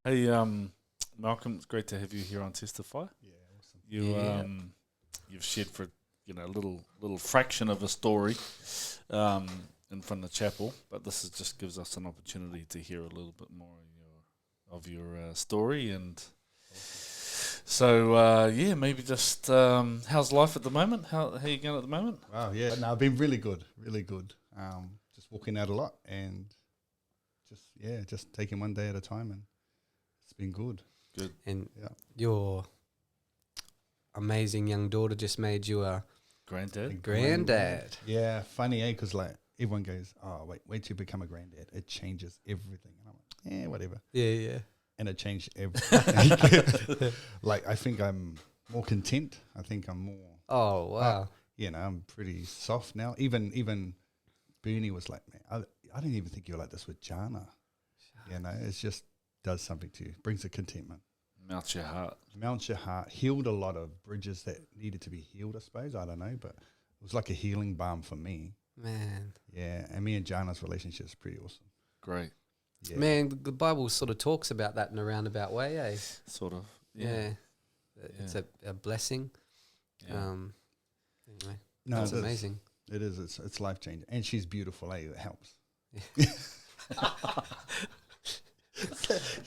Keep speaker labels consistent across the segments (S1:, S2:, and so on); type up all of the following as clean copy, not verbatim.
S1: Hey, Malcolm, it's great to have you here on Testify.
S2: Yeah, awesome.
S1: You've shared for a little fraction of a story in front of the chapel, but just gives us an opportunity to hear a little bit more of your story. And so maybe just how's life at the moment? How you going at the moment?
S2: Wow, yeah. No, I've been really good, really good. Just walking out a lot and just taking one day at a time, and it's been good.
S1: Good.
S3: And
S2: Yeah.
S3: your amazing young daughter just made you a
S1: Granddad.
S3: granddad.
S2: Yeah, funny, because like everyone goes, oh, wait till you become a granddad. It changes everything. And I'm like, yeah, whatever.
S3: Yeah.
S2: And it changed everything. Like, I think I'm more content. I think I'm more,
S3: Oh, wow.
S2: I'm pretty soft now. Even Bernie was like, man, I didn't even think you were like this with Jana. It just does something to you, brings a contentment.
S1: Melts your heart.
S2: Healed a lot of bridges that needed to be healed, I suppose. I don't know, but it was like a healing balm for me.
S3: Man.
S2: Yeah, and me and Jana's relationship is pretty awesome.
S1: Great.
S2: Yeah.
S3: Man, the Bible sort of talks about that in a roundabout way, eh?
S1: Sort of.
S3: Yeah. It's a blessing.
S1: Yeah.
S3: Anyway,
S2: No,
S3: that's amazing.
S2: It is. It's life changing, and she's beautiful. Eh? It helps.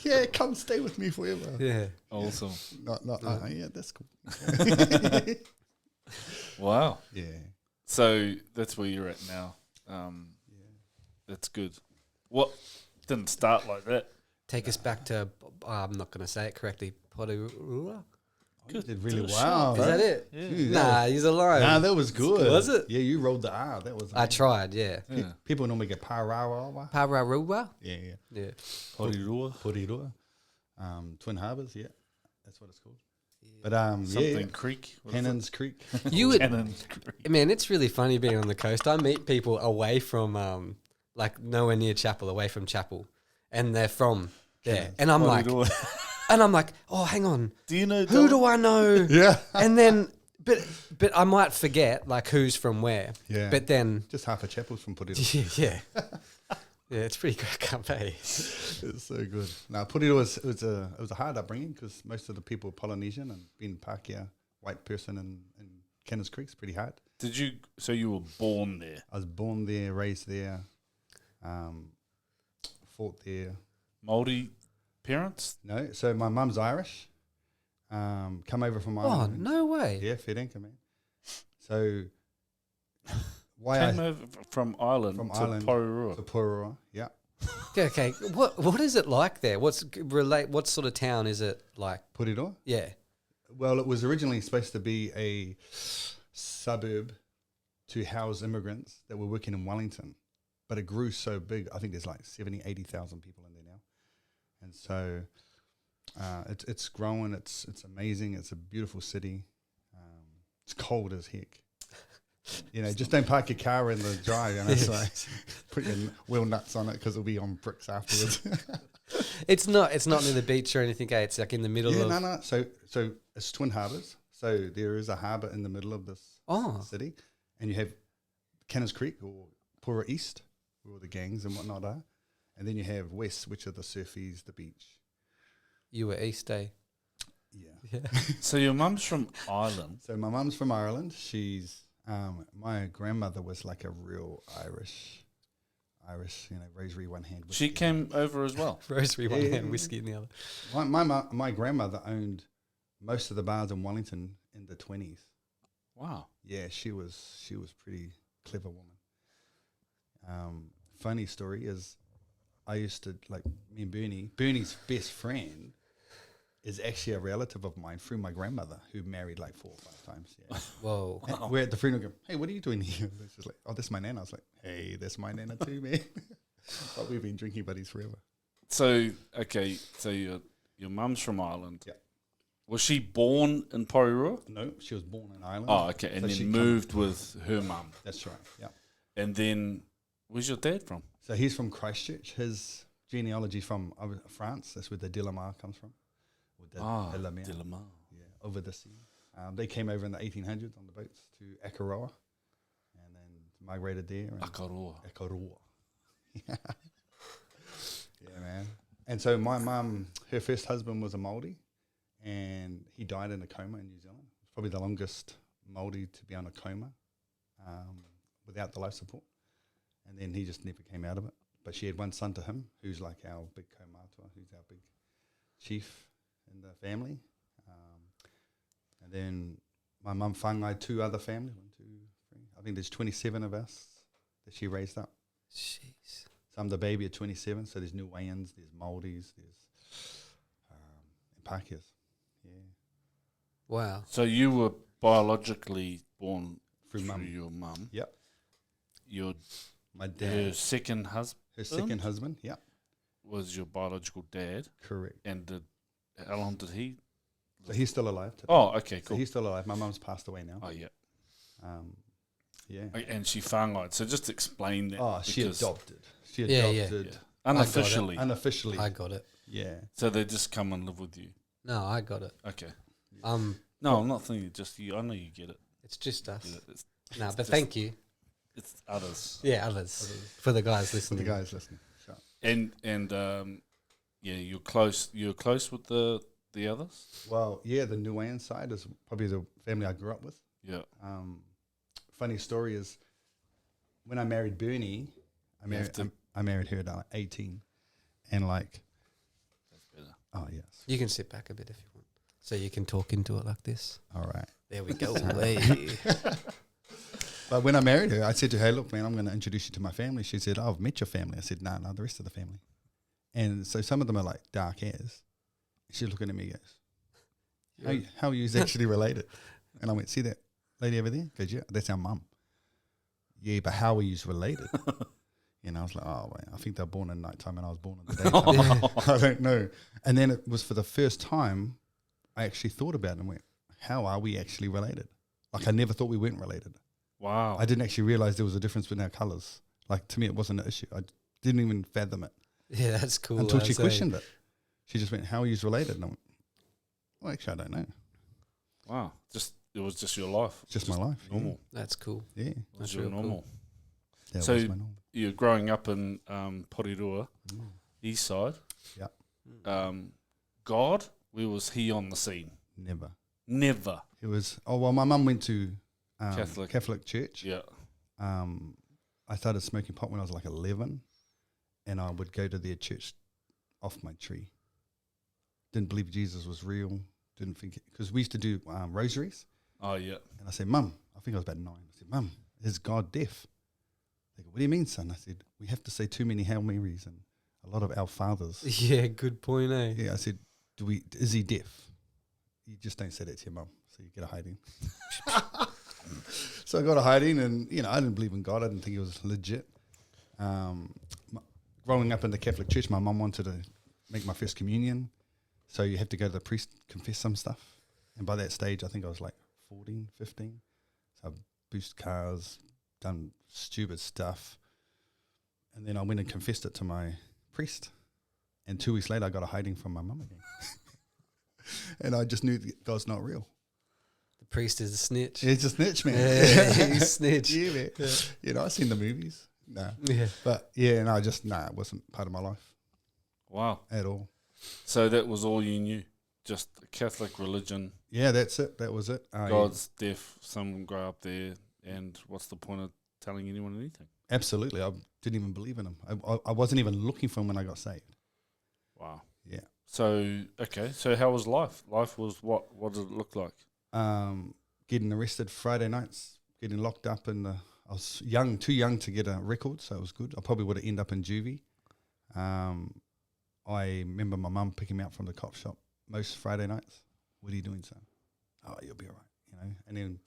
S2: Yeah, come stay with me forever.
S3: Yeah.
S1: Awesome.
S2: Yeah, that's cool.
S1: Wow.
S2: Yeah.
S1: So that's where you're at now. That's good. What didn't start like that?
S3: Take us back to, I'm not going to say it correctly, Potirua?
S2: You did really
S1: Did a
S2: well.
S1: shot,
S3: Is
S2: bro.
S3: that it?
S1: Yeah.
S2: Dude,
S3: Nah, he's alone.
S2: Nah, that was good.
S3: Was it?
S2: Yeah, you rolled the R. That was.
S3: I tried, yeah.
S1: Yeah.
S2: People normally get parawa.
S3: Pararua?
S2: Yeah.
S3: Yeah.
S1: Porirua.
S2: Twin Harbours. Yeah, that's what it's called. But
S1: Something Creek. What is it?
S2: Cannons Creek.
S3: You would,
S1: Cannons Creek.
S3: man, it's really funny being on the coast. I meet people away from, like nowhere near Chapel, away from Chapel, and they're from there. And I'm like, oh, hang on.
S1: Do you know
S3: Who do I know?
S2: Yeah.
S3: And then, but I might forget like who's from where.
S2: Yeah.
S3: But then,
S2: Just half a chapel's from Puriru.
S3: yeah, it's pretty crack up, eh?
S2: It's so good. Now, Puriru it was a hard upbringing because most of the people were Polynesian, and being Pākehā, white person in Cannons Creek is pretty hard.
S1: So you were born there?
S2: I was born there, raised there, fought there.
S1: Māori parents?
S2: No, so my mum's Irish. Come over from
S3: Oh,
S2: Ireland.
S3: no way.
S2: Yeah, fair dinkum, man. So why
S1: Came over from Ireland
S2: From
S1: to
S2: Ireland
S1: Porirua.
S2: to Purua, yeah.
S3: Okay. What is it like there? What sort of town is it like?
S2: Puriru.
S3: Yeah.
S2: Well, it was originally supposed to be a suburb to house immigrants that were working in Wellington, but it grew so big. I think there's like 70, 80,000 people in there now. And so it's growing. It's amazing. It's a beautiful city. It's cold as heck. Just don't park your car in the drive. So put your wheel nuts on it because it'll be on bricks afterwards.
S3: It's not near the beach or anything, eh? It's like in the middle of...
S2: No. So it's Twin Harbours. So there is a harbour in the middle of this city, and you have Cannons Creek or Pura East, where all the gangs and whatnot are, and then you have West, which are the surfies, the beach.
S3: You were East, eh?
S2: Yeah.
S1: So your mum's from Ireland.
S2: So my mum's from Ireland. She's my grandmother was like a real Irish, rosary one hand.
S1: She came over as well.
S3: Rosary one hand, whiskey in the other.
S2: My grandmother owned most of the bars in Wellington in the 20s.
S1: Wow.
S2: Yeah, she was pretty clever woman. Funny story is, I used to like me and Bernie's best friend is actually a relative of mine through my grandmother who married like 4 or 5 times. Yeah.
S3: Whoa.
S2: And we're at the funeral going, hey, what are you doing here? She's like, oh, that's my nana. I was like, hey, that's my nana too, man. But we've been drinking buddies forever.
S1: So your mum's from Ireland.
S2: Yeah.
S1: Was she born in Porirua?
S2: No, she was born in Ireland.
S1: Oh, okay. And
S2: So she
S1: then moved with her mum.
S2: That's right, yeah.
S1: And then, where's your dad from?
S2: So he's from Christchurch. His genealogy from France. That's where the Delamare comes from. Or Delamere.
S1: Delamare.
S2: Yeah, over the sea. They came over in the 1800s on the boats to Akaroa, and then migrated there.
S1: Akaroa.
S2: Akaroa. Yeah, man. And so my mum, her first husband was a Māori, and he died in a coma in New Zealand. Probably the longest Māori to be on a coma without the life support. And then he just never came out of it. But she had one son to him, who's like our big kaumatua, who's our big chief in the family. And then my mum whangai 2 other families, 1, 2, 3. I think there's 27 of us that she raised up.
S3: Jeez.
S2: So I'm the baby at 27, so there's Niueans, there's Māoris, there's and Pākehās. Yeah.
S3: Wow.
S1: So you were biologically born
S2: Through mum.
S1: your mum.
S2: Yep.
S1: Your
S2: My
S1: her
S2: dad,
S1: second husband
S2: her second husband, yep,
S1: was your biological dad.
S2: correct.
S1: And how long did he?
S2: So he's still alive today.
S1: Oh, okay,
S2: So
S1: cool.
S2: he's still alive. My mum's passed away now.
S1: Oh, yeah.
S2: Yeah.
S1: And she whangai. So just explain that.
S2: Oh, she
S1: because-
S2: adopted. She
S3: Yeah, yeah.
S2: adopted
S1: Yeah. Unofficially.
S2: unofficially.
S3: I got it.
S2: Yeah.
S1: So they just come and live with you.
S3: No, I got it.
S1: Okay.
S3: No,
S1: I'm not thinking just you. I know you get it.
S3: it's just us.
S1: Get it. It's,
S3: No, but
S1: just-
S3: thank you.
S1: it's others.
S3: Yeah, others. For the guys
S2: For
S3: listening.
S2: the guys listening. Sure.
S1: And yeah, you're close. You're close with the others.
S2: Well, yeah, the Niuean side is probably the family I grew up with.
S1: Yeah.
S2: Funny story is when I married Bernie, I married her at 18, and like,
S1: That's better.
S2: oh yes,
S3: You can sit back a bit if you want, so you can talk into it like this.
S2: all right.
S3: There we go. Hey.
S2: But when I married her, I said to her, "Look, man, I'm going to introduce you to my family." She said, "Oh, I've met your family." I said, "No, the rest of the family." And so some of them are like dark hairs. She's looking at me, goes, "How are you actually related?" And I went, "See that lady over there?" Goes, "Yeah, that's our mum." Yeah, but how are you related? And I was like, "Oh, wait, I think they're born in nighttime and I was born in the daytime." I don't know. And then it was for the first time I actually thought about it and went, how are we actually related? Like I never thought we weren't related.
S1: Wow.
S2: I didn't actually realize there was a difference between our colours. Like to me, it wasn't an issue. I didn't even fathom it
S3: Yeah, that's cool.
S2: until she
S3: I'd say.
S2: questioned it. She just went, "How are you related?" And I went, "Well, actually, I don't know.
S1: Wow. It was just your life.
S2: It's just my life.
S1: Normal.
S3: That's cool.
S2: Yeah,
S1: It was
S3: That's
S1: your
S3: real cool.
S1: normal.
S2: that
S1: So
S2: was my normal.
S1: You're growing up in Porirua, east side.
S2: Yeah.
S1: God, where was he on the scene?
S2: Never.
S1: Never.
S2: It was. Oh well, my mum went to
S1: Catholic.
S2: church.
S1: Yeah.
S2: I started smoking pot when I was like 11, and I would go to their church off my tree. Didn't believe Jesus was real. Didn't think because we used to do rosaries.
S1: Oh, yeah.
S2: And I said, "Mum," I think I was about 9. I said, "Mum, is God deaf?" They go, "What do you mean, son?" I said, "We have to say too many Hail Marys and a lot of our fathers."
S3: Yeah, good point, eh?
S2: Yeah, I said, is he deaf?" You just don't say that to your mum, so you get a hiding. So I got a hiding, and I didn't believe in God. I didn't think it was legit. Growing up in the Catholic Church, my mum wanted to make my first communion, so you have to go to the priest, confess some stuff. And by that stage, I think I was like 14, 15. So I boosted cars, done stupid stuff, and then I went and confessed it to my priest. And 2 weeks later, I got a hiding from my mum again. And I just knew that God's not real.
S3: The priest is a snitch.
S2: He's a snitch, man.
S3: Yeah, he's a snitch.
S2: Yeah, man. Yeah. I've seen the movies. No.
S3: Yeah.
S2: But, yeah, no, it wasn't part of my life
S1: Wow.
S2: at all.
S1: So that was all you knew? Just the Catholic religion,
S2: Yeah, that's it. That was it.
S1: God's deaf, some grow up there, and what's the point of telling anyone anything?
S2: Absolutely. I didn't even believe in him. I wasn't even looking for him when I got saved.
S1: Wow.
S2: Yeah.
S1: So, okay. So how was life? Life was what? What did it look like?
S2: Getting arrested Friday nights, getting locked up I was young, too young to get a record, so it was good. I probably would have ended up in juvie. I remember my mum picking me up from the cop shop most Friday nights. "What are you doing, son?" "Oh, you'll be all right," And then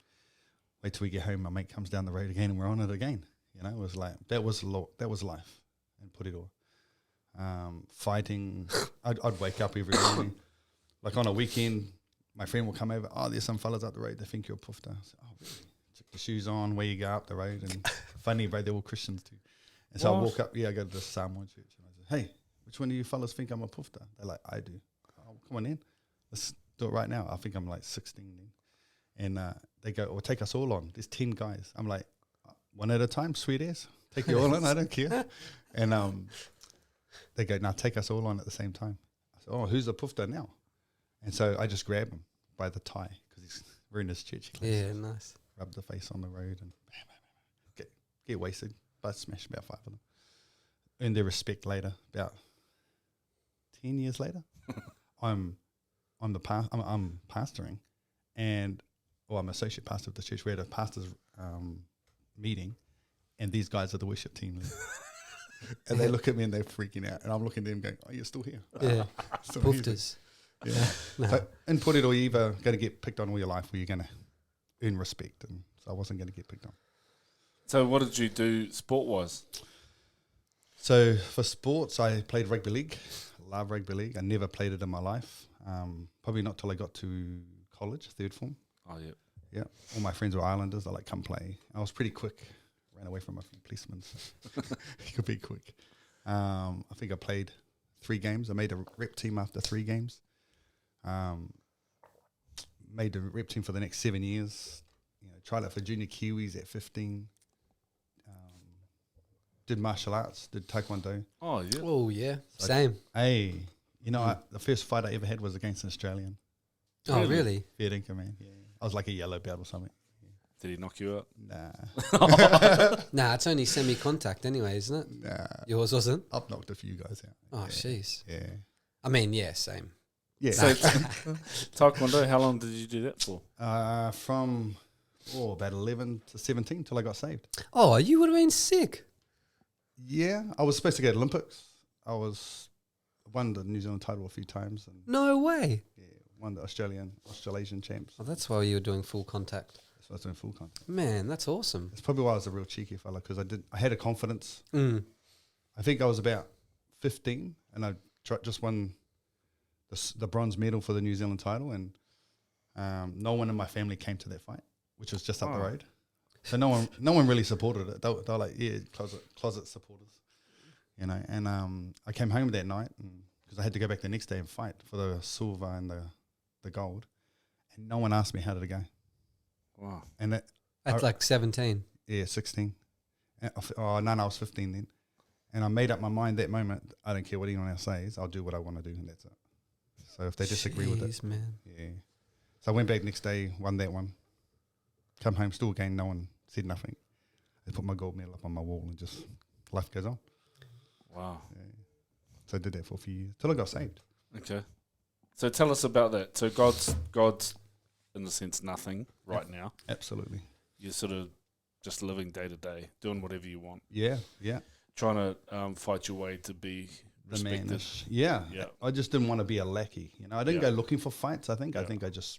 S2: wait till we get home, my mate comes down the road again, and we're on it again. It was like that was life in Porirua. Fighting. I'd wake up every morning, like on a weekend. My friend will come over. "Oh, there's some fellas up the road. They think you're a pufta." I said, "Oh, really?" Took the shoes on. Where you go up the road, and funny, bro, they're all Christians too. And so I walk up. Yeah, I go to the Samoan church, and I say, "Hey, which one of you fellas think I'm a pufta?" They're like, "I do." "Oh, come on in. Let's do it right now." I think I'm like 16 then. And they go, "Well, take us all on." There's 10 guys. I'm like, "One at a time, sweet ass. Take you all on. I don't care." And they go, now take us all on at the same time. I said, oh, who's the pufta now? And so I just grabbed him by the tie because we're in his church class.
S3: Yeah, nice.
S2: Rub the face on the road and get wasted. But smash about 5 of them. Earn their respect later. About 10 years later, I'm pastoring, and I'm associate pastor of the church. We had a pastors meeting, and these guys are the worship team. And they look at me and they're freaking out, and I'm looking at them going, "Oh, you're still here."
S3: Yeah,
S2: Still
S3: poofters.
S2: Yeah.
S3: No.
S2: So in Purito, you're either going to get picked on all your life, or you're going to earn respect. And so I wasn't going to get picked on.
S1: So what did you do sport-wise?
S2: So for sports, I played rugby league. Love rugby league. I never played it in my life. Probably not till I got to college, third form.
S1: Oh, yeah.
S2: Yeah. All my friends were Islanders. They're like, come play. I was pretty quick. Ran away from a few policemen. So you could be quick. I think I played 3 games. I made a rep team after 3 games. Made the rep team for the next 7 years. Tried out for junior Kiwis at 15. Did martial arts, did taekwondo.
S1: Oh, yeah.
S3: Oh, yeah. Same.
S2: Hey, the first fight I ever had was against an Australian.
S3: Oh, really?
S2: Fair dinkum, man. Yeah. I was like a yellow belt or something.
S1: Did he knock you out?
S2: Nah.
S3: Nah, it's only semi-contact anyway, isn't it?
S2: Nah.
S3: Yours wasn't?
S2: I've knocked a few guys out.
S3: Oh, jeez.
S2: Yeah.
S3: I mean, yeah, same.
S2: Yeah.
S1: So, taekwondo, how long did you do that for?
S2: From about 11 to 17 till I got saved.
S3: Oh, you would have been sick.
S2: Yeah, I was supposed to go to Olympics. I won the New Zealand title a few times, and
S3: No way.
S2: yeah, won the Australasian champs.
S3: Oh, that's why you were doing full contact.
S2: So I was doing full contact.
S3: Man, that's awesome.
S2: That's probably why I was a real cheeky fella, because I had a confidence.
S3: Mm.
S2: I think I was about 15, and I just won the bronze medal for the New Zealand title, and no one in my family came to that fight, which was just up the road. So no one really supported it. They were like, yeah, closet supporters, And I came home that night because I had to go back the next day and fight for the silver and the gold, and no one asked me how did it go.
S1: Wow!
S2: And
S3: At like 17.
S2: Yeah, 16. No, I was 15 then. And I made up my mind that moment. I don't care what anyone else says. I'll do what I want to do, and that's it. So if they disagree with it,
S3: man.
S2: yeah. So I went back next day, won that one. Come home, still again, no one said nothing. I put my gold medal up on my wall, and just life goes on.
S1: Wow.
S2: Yeah. So I did that for a few years till I got saved.
S1: Okay. So tell us about that. So God's in a sense nothing right now.
S2: Absolutely.
S1: You're sort of just living day to day, doing whatever you want.
S2: Yeah, yeah.
S1: Trying to fight your way to be respected.
S2: Man, yeah.
S1: Yeah.
S2: I just didn't want to be a lackey. I didn't go looking for fights. I think I just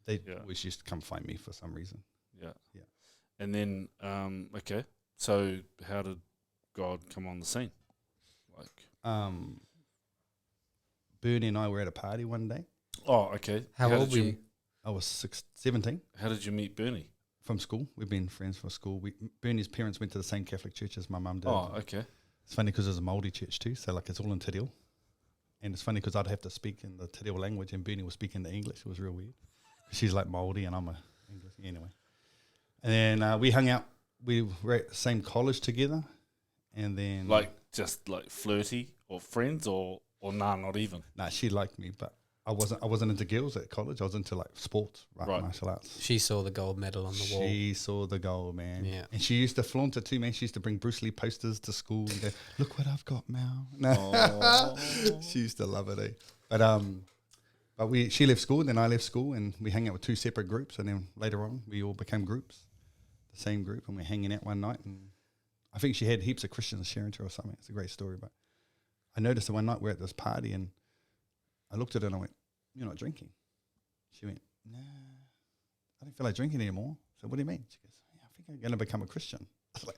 S2: they always used to come find me for some reason.
S1: Yeah.
S2: Yeah.
S1: And then okay. So how did God come on the scene?
S2: Bernie and I were at a party one day.
S1: Oh, okay.
S3: How old were you?
S2: I was 17.
S1: How did you meet Bernie?
S2: From school. We've been friends from school. Bernie's parents went to the same Catholic church as my mum did.
S1: Oh, okay.
S2: It's funny because it's a Māori church too, so it's all in Te Reo. And it's funny because I'd have to speak in the Te Reo language and Bernie was speaking the English. It was real weird. She's like Māori and I'm a English. Anyway. And then we hung out. We were at the same college together. And then...
S1: just flirty or friends or nah, not even?
S2: Nah, she liked me, but I wasn't into girls at college. I was into sports, right? Martial arts.
S3: She saw the gold medal on the wall.
S2: She saw the gold, man.
S3: Yeah. And
S2: she used to flaunt it too, man. She used to bring Bruce Lee posters to school and go, look what I've got, Mal. No. She used to love it, eh? But she left school, then I left school, and we hung out with two separate groups, and then later on we all became groups, the same group, and we're hanging out one night, and I think she had heaps of Christians sharing to her or something. It's a great story, but I noticed that one night we're at this party, and I looked at her and I went, "You're not drinking?" She went, "Nah, I don't feel like drinking anymore." So what do you mean? She goes, "Yeah, I think I'm going to become a Christian."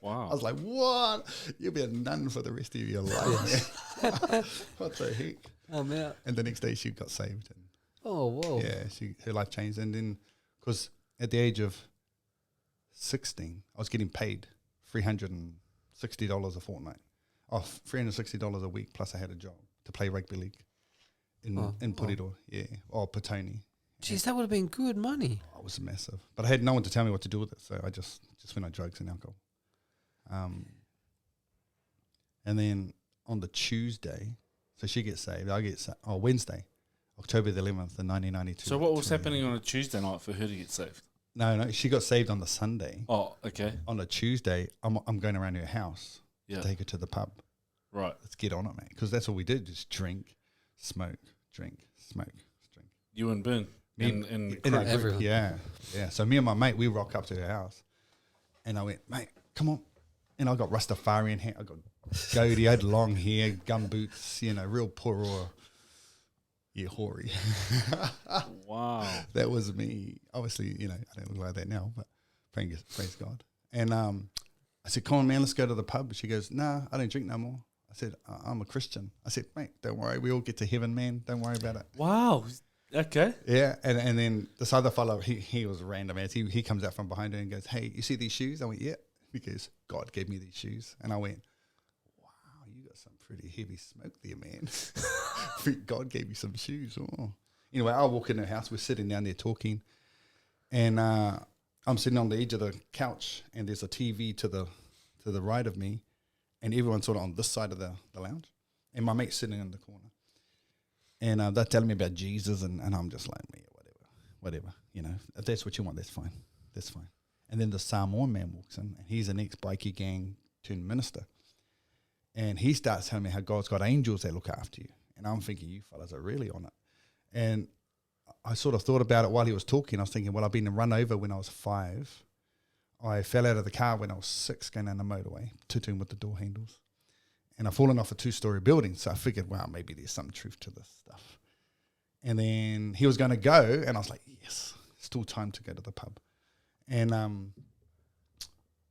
S1: Wow.
S2: I was like, "What? You'll be a nun for the rest of your life." What the heck?
S3: I'm out.
S2: And the next day she got saved. And
S3: oh, whoa.
S2: yeah, her life changed. And then, because at the age of 16, I was getting paid $360 a fortnight. $360 a week, plus I had a job to play rugby league in Purito, or Petone.
S3: Jeez, that would have been good money.
S2: Oh, it was massive. But I had no one to tell me what to do with it, so I just went on drugs and alcohol. And then on the Tuesday. So she gets saved. I get saved. Oh, Wednesday, October the 11th, in 1992.
S1: So what was happening on a Tuesday night for her to get saved?
S2: No, she got saved on the Sunday.
S1: Oh, okay.
S2: On a Tuesday, I'm going around her house
S1: Yeah.
S2: to take her to the pub.
S1: Right.
S2: Let's get on it, mate. Because that's all we did, just drink, smoke, drink, smoke, drink.
S1: You and Ben.
S2: Me
S1: And
S3: Everyone.
S2: Yeah. So me and my mate, we rock up to her house. And I went, mate, come on. And I got Rastafarian hair. I got goatee. I had long hair, gum boots, real poor. Yeah, hoary.
S1: Wow.
S2: That was me. Obviously, I don't look like that now, but praise God. And I said, come on, man, let's go to the pub. She goes, nah, I don't drink no more. I said, I'm a Christian. I said, mate, don't worry. We all get to heaven, man. Don't worry about it.
S1: Wow. Okay.
S2: Yeah, and then this other fellow, he was random as he comes out from behind her and goes, hey, you see these shoes? I went, yeah, because God gave me these shoes. And I went, wow, you got some pretty heavy smoke there, man. God gave you some shoes. Oh. Anyway, I walk in her house. We're sitting down there talking, and I'm sitting on the edge of the couch, and there's a TV to the right of me, and everyone's sort of on this side of the lounge, and my mate's sitting in the corner. And they're telling me about Jesus, and I'm just like, yeah, whatever. If that's what you want, that's fine. And then the Samoan man walks in, and he's an ex-bikie gang turned minister. And he starts telling me how God's got angels that look after you. And I'm thinking, you fellas are really on it. And I sort of thought about it while he was talking. I was thinking, well, I've been run over when I was 5. I fell out of the car when I was 6 going down the motorway, tooting with the door handles. And I've fallen off a 2-story building. So I figured, wow, maybe there's some truth to this stuff. And then he was going to go, and I was like, yes, still time to go to the pub. And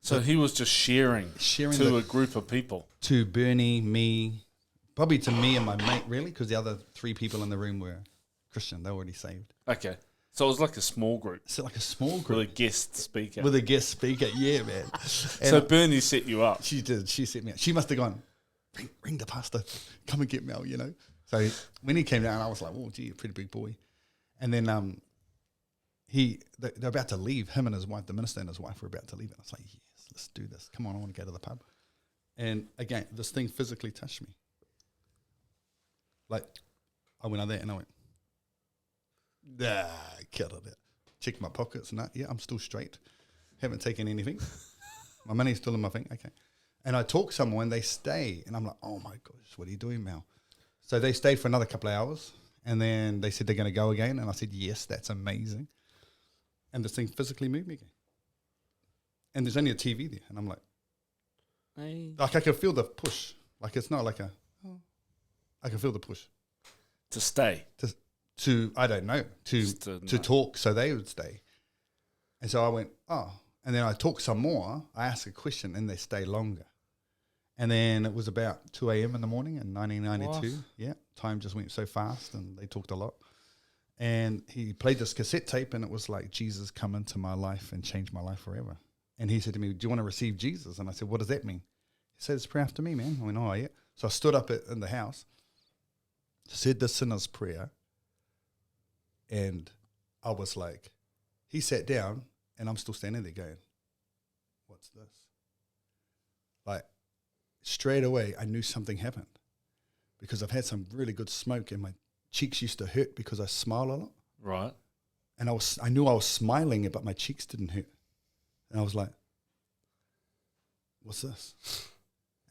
S1: so he was just sharing to a group of people.
S2: To Bernie, me, probably to me and my mate, really, because the other 3 people in the room were Christian. They were already saved.
S1: Okay. So it was like a small group.
S2: So like a small group.
S1: With a guest speaker.
S2: Yeah, man.
S1: So Bernie set you up.
S2: She did. She set me up. She must have gone, ring the pastor. Come and get Mel, So when he came down, I was like, oh, gee, a pretty big boy. And then they're about to leave. Him and his wife, the minister and his wife, were about to leave. And I was like, yes, let's do this. Come on, I want to go to the pub. And again, this thing physically touched me. Like, I went out there and I went, nah, killed it. Checked my pockets and yeah, I'm still straight. Haven't taken anything. My money's still in my thing. Okay. And I talk to someone, they stay. And I'm like, oh my gosh, what are you doing, Mel? So they stayed for another couple of hours. And then they said they're going to go again. And I said, yes, that's amazing. And this thing physically moved me again. And there's only a TV there. And I'm like, like I can feel the push. Like it's not like I can feel the push.
S1: To stay.
S2: To I don't know, to talk so they would stay. And so I went, oh. And then I talked some more. I asked a question and they stay longer. And then it was about 2 a.m. in the morning in 1992. What? Yeah, time just went so fast and they talked a lot. And he played this cassette tape and it was like, Jesus come into my life and changed my life forever. And he said to me, do you want to receive Jesus? And I said, what does that mean? He said, it's prayer after me, man. I went, oh, yeah. So I stood up in the house, said the sinner's prayer, and I was like, he sat down and I'm still standing there going, what's this? Like, straight away, I knew something happened because I've had some really good smoke and my cheeks used to hurt because I smile a lot.
S1: Right.
S2: And I knew I was smiling, but my cheeks didn't hurt. And I was like, what's this?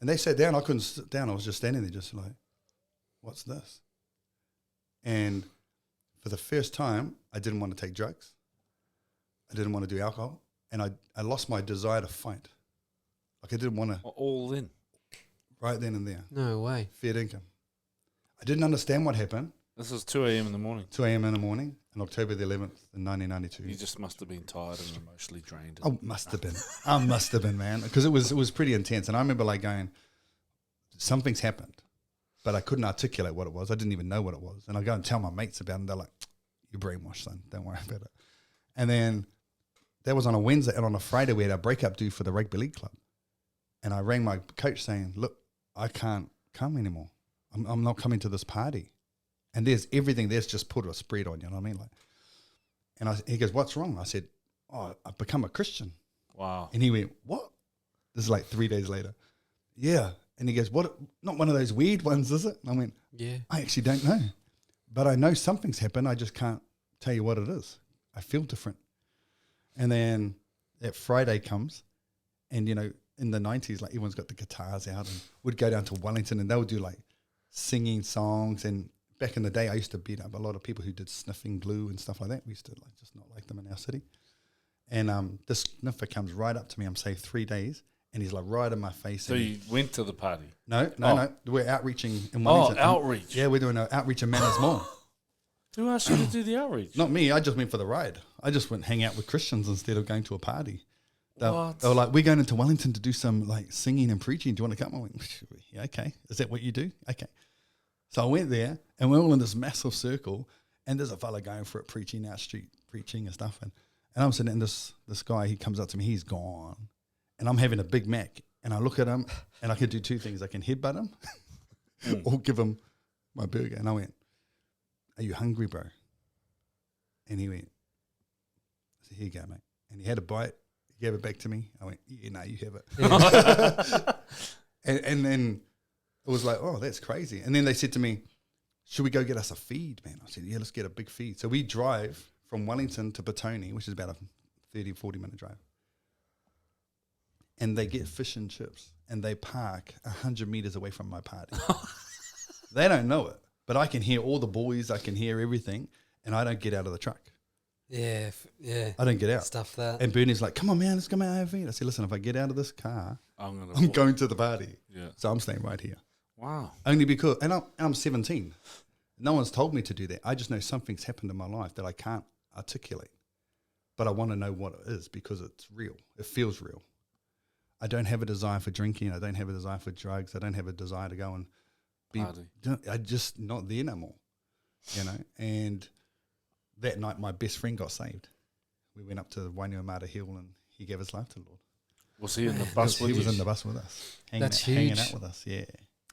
S2: And they sat down. I couldn't sit down. I was just standing there just like, what's this? And for the first time, I didn't want to take drugs. I didn't want to do alcohol. And I lost my desire to fight. Like I didn't want to.
S1: All in.
S2: Right then and there.
S3: No way.
S2: Fair income. I didn't understand what happened.
S1: This was 2 a.m. in the morning.
S2: 2 a.m. in the morning on October the 11th in 1992.
S1: You just must have been tired and emotionally drained.
S2: I must have been. I must have been, man. Because it was pretty intense. And I remember like going, something's happened. But I couldn't articulate what it was. I didn't even know what it was. And I go and tell my mates about it, and they're like, you're brainwashed, son. Don't worry about it. And then that was on a Wednesday, and on a Friday we had our breakup due for the rugby league club. And I rang my coach saying, look, I can't come anymore. I'm not coming to this party. And there's everything there's just put a spread on, you know what I mean? Like, and he goes, what's wrong? I said, oh, I've become a Christian.
S1: Wow.
S2: And he went, what? This is like 3 days later. Yeah. And he goes, what? Not one of those weird ones, is it? And I went,
S3: Yeah.
S2: I actually don't know. But I know something's happened. I just can't tell you what it is. I feel different. And then that Friday comes, and, you know, in the 90s, like everyone's got the guitars out, and we'd go down to Wellington and they would do like singing songs. And back in the day, I used to beat up a lot of people who did sniffing glue and stuff like that. We used to like just not like them in our city. And this sniffer comes right up to me. I'm saved 3 days. And he's like right in my face.
S1: So you went to the party?
S2: No. We're outreaching in Wellington.
S1: Oh, outreach.
S2: Yeah, we're doing an outreach in Manners Mall.
S1: Who asked you to do the outreach?
S2: Not me. I just went for the ride. I just went hang out with Christians instead of going to a party. They
S1: What?
S2: were like, we're going into Wellington to do some like singing and preaching. Do you want to come? I went, yeah, okay. Is that what you do? Okay. So I went there, and we're all in this massive circle, and there's a fella going for it, preaching out street, preaching and stuff. And I'm sitting, and this guy, he comes up to me, he's gone. And I'm having a Big Mac, and I look at him, and I can do two things. I can headbutt him or give him my burger. And I went, are you hungry, bro? And he went, I said, here you go, mate. And he had a bite. He gave it back to me. I went, yeah, no, you have it. and then it was like, oh, that's crazy. And then they said to me, should we go get us a feed, man? I said, yeah, let's get a big feed. So we drive from Wellington to Petone, which is about a 30, 40-minute drive. And they get fish and chips, and they park 100 meters away from my party. They don't know it, but I can hear all the boys. I can hear everything, and I don't get out of the truck.
S3: Yeah.
S2: I don't get out.
S3: Stuff that.
S2: And Bernie's like, come on, man, let's go out and have a feed. I said, listen, if I get out of this car,
S1: I'm
S2: going to the party.
S1: Yeah.
S2: So I'm staying right here.
S1: Wow.
S2: Only because, and I'm 17. No one's told me to do that. I just know something's happened in my life that I can't articulate. But I want to know what it is because it's real. It feels real. I don't have a desire for drinking. I don't have a desire for drugs. I don't have a desire to go and be.
S1: Party.
S2: I'm just not there no more, you know. And that night, my best friend got saved. We went up to Wainuamata Hill, and he gave his life to the Lord.
S1: Was he in the bus with you?
S2: He was in the bus with us, hanging out with us. Yeah,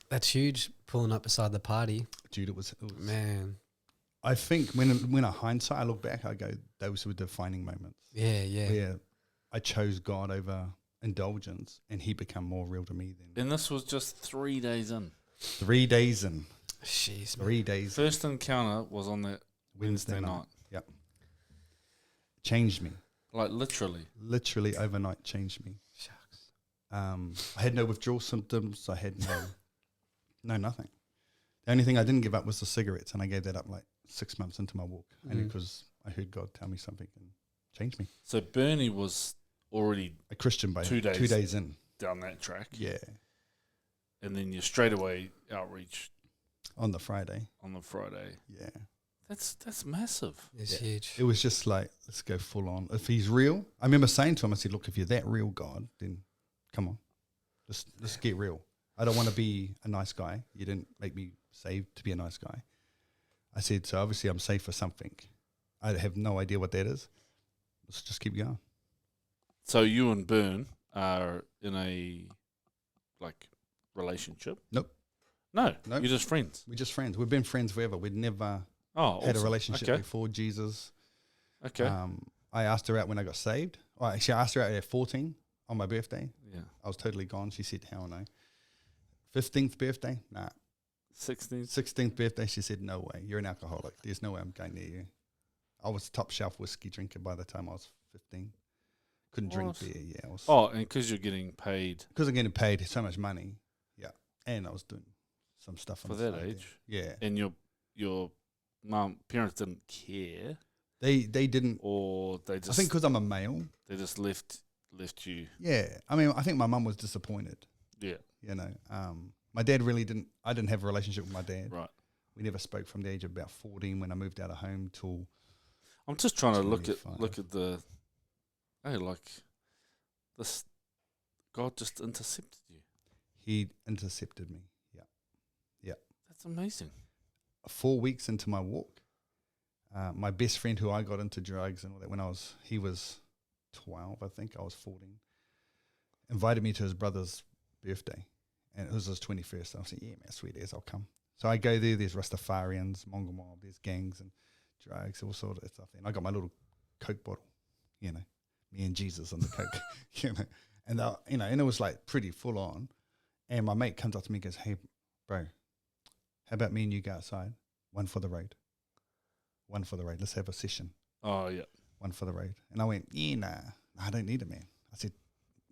S3: that's huge. Pulling up beside the party,
S2: dude. It was
S3: man.
S2: I think when I hindsight, I look back, I go, those were defining moments.
S3: Yeah.
S2: Where I chose God over indulgence, and He became more real to me then.
S1: And this was just 3 days in.
S2: 3 days in.
S3: Jeez,
S2: 3 days.
S1: First encounter was on that Wednesday night.
S2: Yep. Changed me.
S1: Like literally.
S2: Literally overnight changed me.
S3: Shucks.
S2: I had no withdrawal symptoms. I had nothing. The only thing I didn't give up was the cigarettes, and I gave that up like 6 months into my walk, only because I heard God tell me something and change me.
S1: So Bernie was already
S2: a Christian by
S1: 2 days,
S2: 2 days in
S1: down that track.
S2: Yeah.
S1: And then you straight away outreach
S2: on the Friday. Yeah.
S1: That's massive.
S3: It's huge.
S2: It was just like, let's go full on. If He's real, I remember saying to him, I said, look, if you're that real, God, then come on, let's get real. I don't want to be a nice guy. You didn't make me saved to be a nice guy. I said, so obviously I'm saved for something. I have no idea what that is. Let's just keep going.
S1: So you and Bern are in a relationship?
S2: Nope.
S1: No, you're just friends.
S2: We're just friends. We've been friends forever. We'd never
S1: had
S2: a relationship before Jesus.
S1: Okay.
S2: I asked her out when I got saved. Well, actually, I asked her out at 14 on my birthday.
S1: Yeah.
S2: I was totally gone. She said, hell no. 15th birthday? Nah. 16th birthday, she said, no way. You're an alcoholic. There's no way I'm going near you. I was top shelf whiskey drinker by the time I was 15. Couldn't drink beer. Yeah.
S1: And because you're getting paid.
S2: Because I'm getting paid so much money. Yeah. And I was doing some stuff
S1: for that age.
S2: Yeah.
S1: And your parents didn't care.
S2: They didn't.
S1: Or they just.
S2: I think because I'm a male.
S1: They just left you.
S2: Yeah. I mean, I think my mum was disappointed.
S1: Yeah.
S2: You know, my dad really didn't. I didn't have a relationship with my dad.
S1: Right.
S2: We never spoke from the age of about 14 when I moved out of home till.
S1: I'm just trying to look at the. Hey, like this, God just intercepted you.
S2: He intercepted me. Yeah. Yeah.
S1: That's amazing.
S2: 4 weeks into my walk, my best friend who I got into drugs and all that when he was 12, I think, I was 14, invited me to his brother's birthday. And it was his 21st. I was like, yeah, man, sweet as, I'll come. So I go there, there's Rastafarians, Mongol mob, there's gangs and drugs, all sort of stuff. And I got my little Coke bottle, you know, me and Jesus on the Coke, you know. And, and it was like pretty full on. And my mate comes up to me and goes, hey, bro, how about me and you go outside? One for the road. One for the road. Let's have a session.
S1: Oh, yeah.
S2: One for the road. And I went, yeah, nah, I don't need it, man. I said,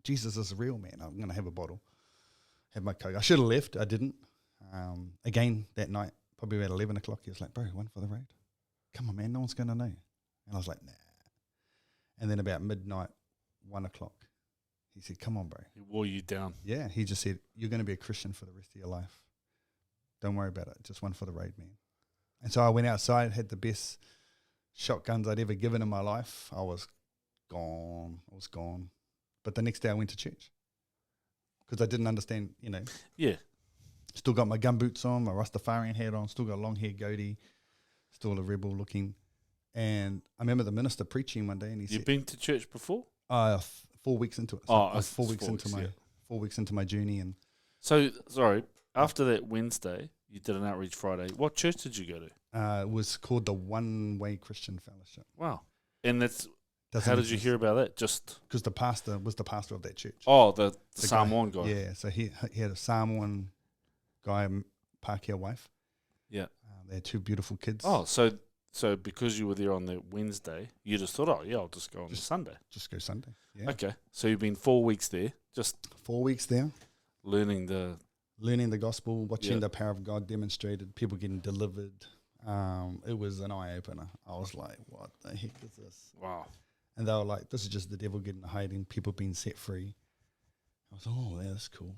S2: Jesus is real, man. I'm going to have a bottle. Have my Coke. I should have left. I didn't. Again, that night, probably about 11 o'clock, he was like, bro, one for the road. Come on, man. No one's going to know. And I was like, nah. And then about midnight, 1 o'clock, he said, come on, bro.
S1: He wore you down.
S2: Yeah, he just said, you're going to be a Christian for the rest of your life. Don't worry about it. Just one for the road, man. And so I went outside, had the best shotguns I'd ever given in my life. I was gone. But the next day I went to church because I didn't understand,
S1: Yeah.
S2: Still got my gumboots on, my Rastafarian hat on, still got a long hair goatee, still a rebel looking. And I remember the minister preaching one day and he said...
S1: You've been to church before?
S2: 4 weeks into it. So I was 4 weeks into my journey. And
S1: so, sorry, after that Wednesday, you did an outreach Friday. What church did you go to?
S2: it was called the One Way Christian Fellowship.
S1: Wow. And that's...
S2: Doesn't
S1: How did you hear about that? Just...
S2: Because the pastor was the pastor of that church.
S1: Oh, the
S2: The
S1: Samoan guy.
S2: Yeah, so he had a Samoan guy, Pākehā wife.
S1: Yeah.
S2: They had 2 beautiful kids.
S1: Oh, so because you were there on the Wednesday, you just thought, oh, yeah, I'll just go on the Sunday.
S2: Just go Sunday. Yeah.
S1: Okay. So you've been 4 weeks there, just
S2: 4 weeks there.
S1: learning the...
S2: Learning the gospel, watching
S1: Yeah.
S2: the power of God demonstrated, people getting delivered. It was an eye-opener. I was like, what the heck is this?
S1: Wow.
S2: And they were like, this is just the devil getting hiding, people being set free. I was like, oh, yeah, that's cool.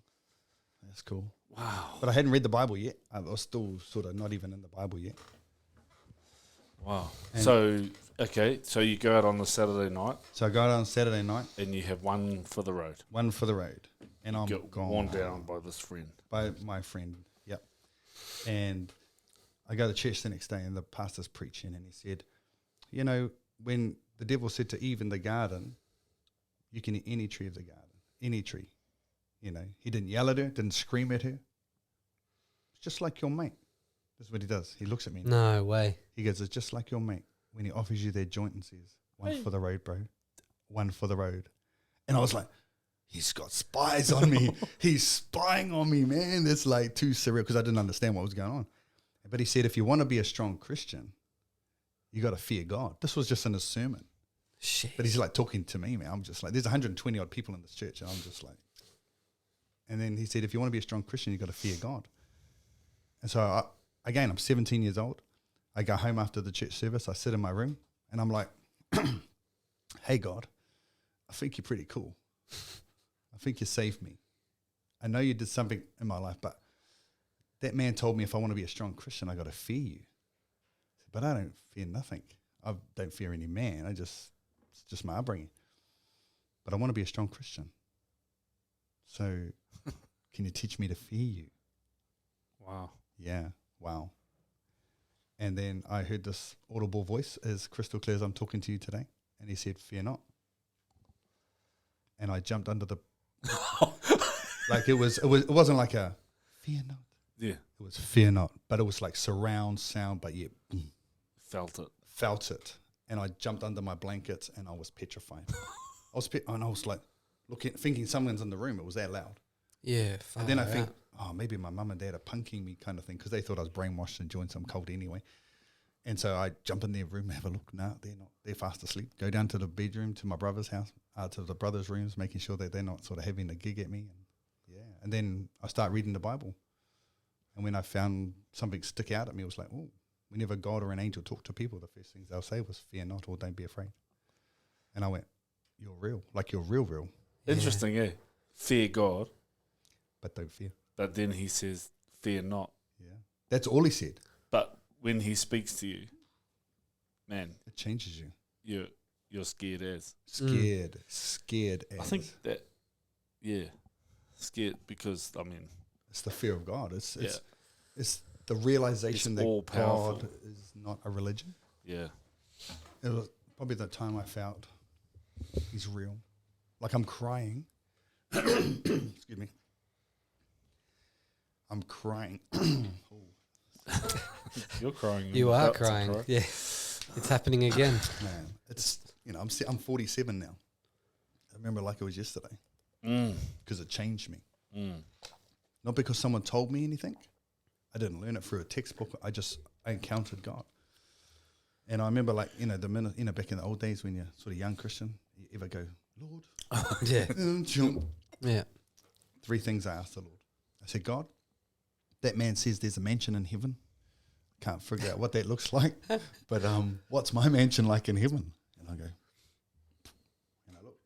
S2: That's cool.
S1: Wow.
S2: But I hadn't read the Bible yet. I was still sort of not even in the Bible yet.
S1: Wow.
S2: And
S1: So you go out on the Saturday night
S2: So I got on Saturday night,
S1: and you have one for the road.
S2: one for the road. And I'm
S1: Get
S2: gone.
S1: worn down by this friend.
S2: By my friend, yep. And I go to church the next day and the pastor's preaching and he said, when the devil said to Eve in the garden, you can eat any tree of the garden, any tree. He didn't yell at her, didn't scream at her. It's just like your mate. That's what he does. He looks at me.
S3: No way.
S2: He goes, it's just like your mate when he offers you their joint and says, one
S1: Hey.
S2: for the road, bro. One for the road. And I was like, he's got spies on me. He's spying on me, man. That's like too surreal because I didn't understand what was going on. But he said, if you want to be a strong Christian, you got to fear God. This was just in a sermon.
S3: Shit.
S2: But he's like talking to me, man. I'm just like, there's 120 odd people in this church. And I'm just like, and then he said, if you want to be a strong Christian, you got to fear God. And so I'm 17 years old. I go home after the church service. I sit in my room and I'm like, hey, God, I think you're pretty cool. I think you saved me. I know you did something in my life, but that man told me if I want to be a strong Christian, I got to fear you. But I don't fear nothing. I don't fear any man. It's just my upbringing. But I want to be a strong Christian. So can you teach me to fear you?
S1: Wow.
S2: Yeah. Wow. And then I heard this audible voice as crystal clear as I'm talking to you today. And he said, fear not. And I jumped under the, like it wasn't like a fear not.
S1: Yeah.
S2: It was fear not, but it was like surround sound, but yet
S1: Felt it.
S2: felt it. And I jumped under my blankets and I was petrified. And I was like thinking someone's in the room. It was that loud.
S3: Yeah.
S2: And then I think, maybe my mum and dad are punking me kind of thing because they thought I was brainwashed and joined some cult anyway. And so I jump in their room and have a look. No, they're not. They're fast asleep. Go down to the bedroom, to my brother's house, to the brothers' rooms, making sure that they're not sort of having a gig at me. And then I start reading the Bible. And when I found something stick out at me, it was like, oh, whenever God or an angel talk to people, the first things they'll say was, fear not or don't be afraid. And I went, you're real. Like you're real.
S1: Interesting, eh? Fear God,
S2: But don't fear.
S1: but then he says, fear not.
S2: Yeah. That's all he said.
S1: But when he speaks to you, man,
S2: It changes you.
S1: you're scared as.
S2: Scared as.
S1: I think that, yeah, scared because, I mean,
S2: it's the fear of God. It's the
S1: It's
S2: realization that
S1: all-powerful.
S2: God is not a religion.
S1: yeah.
S2: It was probably the time I felt he's real. Like I'm crying. Excuse me. I'm crying.
S1: You're crying.
S3: You are
S1: That's a
S3: crying.
S1: cry.
S3: Yeah. It's happening again.
S2: Man, it's, I'm 47 now. I remember like it was yesterday
S1: Mm,
S2: because it changed me.
S1: mm.
S2: not because someone told me anything. I didn't learn it through a textbook. I encountered God. And I remember, like, the minute, back in the old days when you're sort of young Christian, you ever go, Lord.
S3: Yeah. Yeah.
S2: 3 things I asked the Lord. I said, God, that man says there's a mansion in heaven. Can't figure out what that looks like. But what's my mansion like in heaven? And I go, and I look.